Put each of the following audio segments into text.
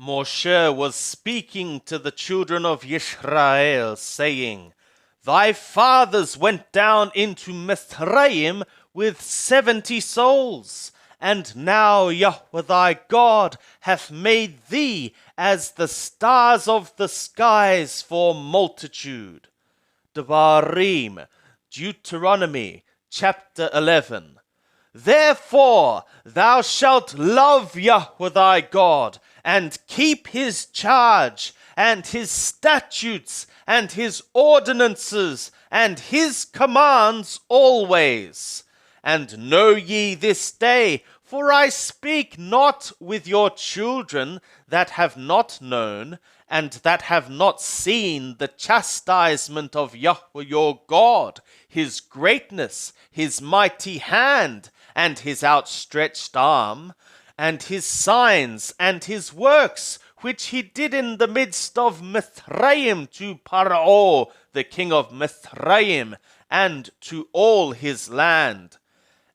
Moshe was speaking to the children of Israel, saying, Thy fathers went down into Mithraim with 70 souls, and now Yahweh thy God hath made thee as the stars of the skies for multitude. Devarim, Deuteronomy, chapter 11. Therefore thou shalt love Yahweh thy God, and keep his charge, and his statutes, and his ordinances, and his commands always. And know ye this day, for I speak not with your children that have not known, and that have not seen the chastisement of Yahweh your God, his greatness, his mighty hand, and his outstretched arm, and his signs and his works, which he did in the midst of Mithraim to Paro, the king of Mithraim, and to all his land.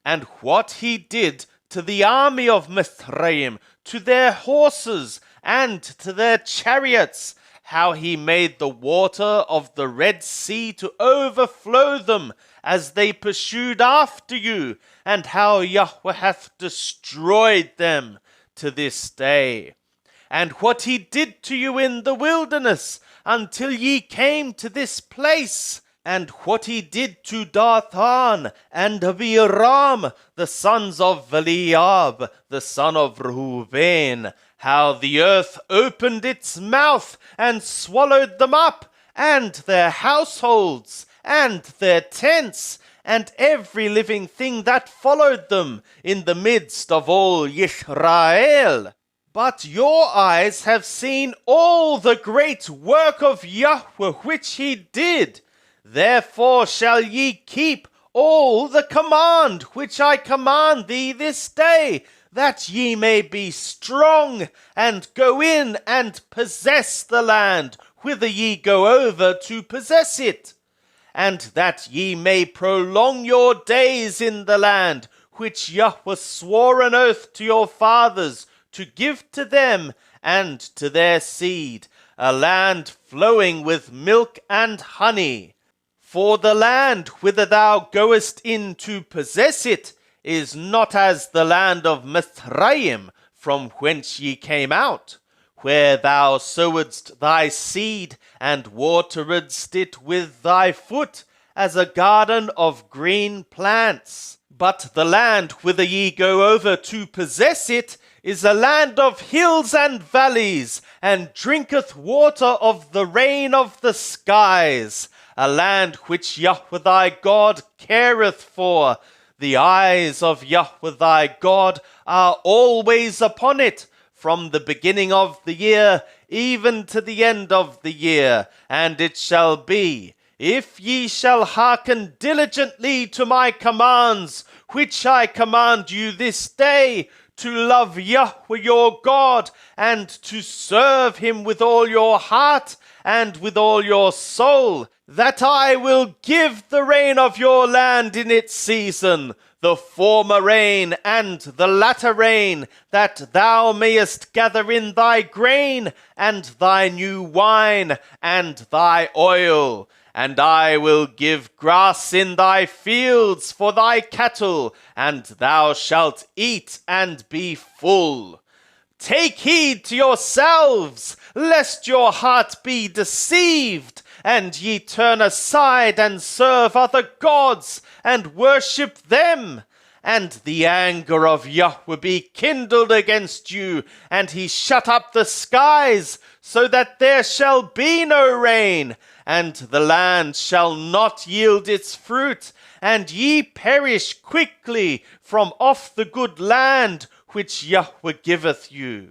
And what he did to the army of Mithraim, to their horses, and to their chariots, how he made the water of the Red Sea to overflow them as they pursued after you, and how Yahweh hath destroyed them to this day. And what he did to you in the wilderness, until ye came to this place, and what he did to Dathan and Abiram, the sons of Eliab, the son of Reuben, how the earth opened its mouth and swallowed them up, and their households, and their tents, and every living thing that followed them, in the midst of all Israel. But your eyes have seen all the great work of Yahweh which he did. Therefore shall ye keep all the command which I command thee this day, that ye may be strong, and go in and possess the land whither ye go over to possess it, and that ye may prolong your days in the land which Yahweh swore an oath to your fathers to give to them and to their seed, a land flowing with milk and honey. For the land whither thou goest in to possess it is not as the land of Mithraim, from whence ye came out, where thou sowedst thy seed, and wateredst it with thy foot, as a garden of green plants. But the land whither ye go over to possess it is a land of hills and valleys, and drinketh water of the rain of the skies, a land which Yahweh thy God careth for. The eyes of Yahweh thy God are always upon it, from the beginning of the year even to the end of the year. And it shall be, if ye shall hearken diligently to my commands, which I command you this day, to love Yahweh your God, and to serve him with all your heart and with all your soul, that I will give the rain of your land in its season, the former rain and the latter rain, that thou mayest gather in thy grain, and thy new wine, and thy oil. And I will give grass in thy fields for thy cattle, and thou shalt eat and be full. Take heed to yourselves, lest your heart be deceived, and ye turn aside and serve other gods, and worship them. And the anger of Yahweh be kindled against you, and he shut up the skies, so that there shall be no rain, and the land shall not yield its fruit, and ye perish quickly from off the good land which Yahweh giveth you.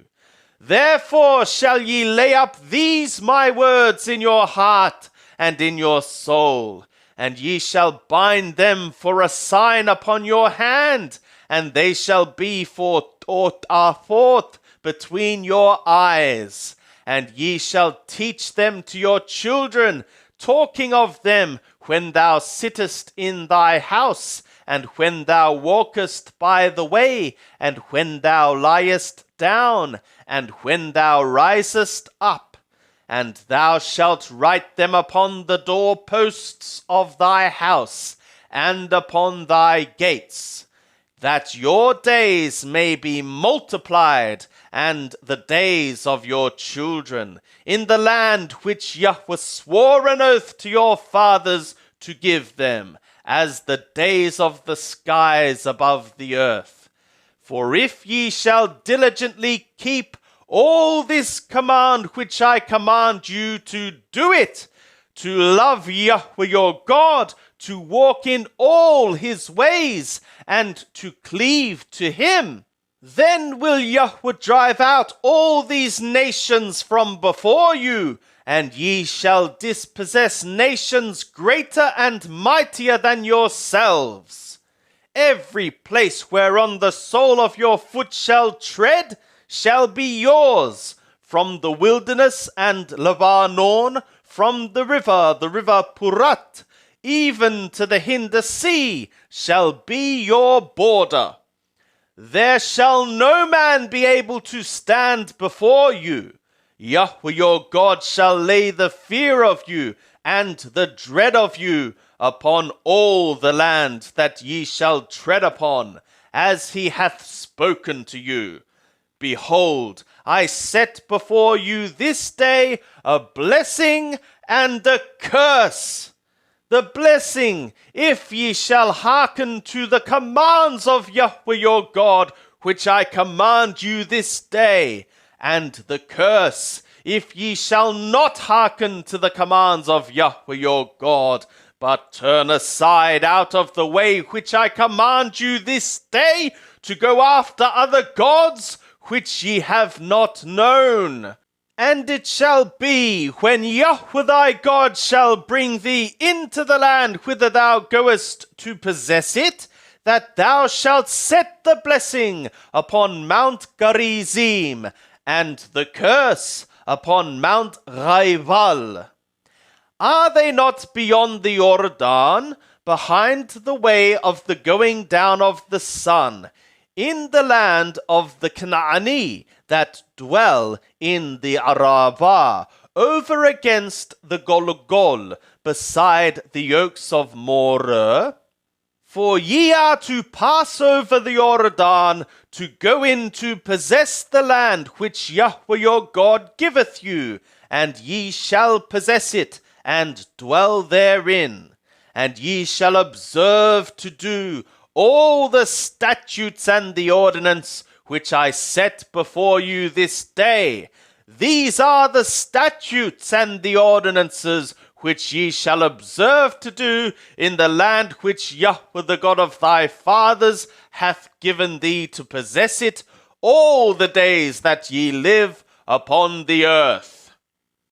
Therefore shall ye lay up these my words in your heart and in your soul, and ye shall bind them for a sign upon your hand, and they shall be for forth between your eyes. And ye shall teach them to your children, talking of them when thou sittest in thy house, and when thou walkest by the way, and when thou liest down, and when thou risest up, and thou shalt write them upon the doorposts of thy house, and upon thy gates, that your days may be multiplied, and the days of your children, in the land which Yahweh swore an oath to your fathers to give them, as the days of the skies above the earth. For if ye shall diligently keep all this command which I command you to do it, to love Yahweh your God, to walk in all his ways, and to cleave to him, then will Yahweh drive out all these nations from before you, and ye shall dispossess nations greater and mightier than yourselves. Every place whereon the sole of your foot shall tread shall be yours, from the wilderness and Lebanon, from the river Purat, even to the hinder sea, shall be your border. There shall no man be able to stand before you. Yahweh your God shall lay the fear of you and the dread of you upon all the land that ye shall tread upon, as he hath spoken to you. Behold, I set before you this day a blessing and a curse. The blessing, if ye shall hearken to the commands of Yahweh your God, which I command you this day, and the curse, if ye shall not hearken to the commands of Yahweh your God, but turn aside out of the way which I command you this day, to go after other gods, which ye have not known. And it shall be, when Yahweh thy God shall bring thee into the land whither thou goest to possess it, that thou shalt set the blessing upon Mount Gerizim, and the curse upon Mount Raival. Are they not beyond the Jordan, behind the way of the going down of the sun, in the land of the Canaani that dwell in the Arabah, over against the Golgol, beside the oaks of Moreh? For ye are to pass over the Jordan, to go in to possess the land which Yahweh your God giveth you, and ye shall possess it, and dwell therein. And ye shall observe to do all the statutes and the ordinance which I set before you this day. These are the statutes and the ordinances which ye shall observe to do in the land which Yahweh the God of thy fathers hath given thee to possess it all the days that ye live upon the earth.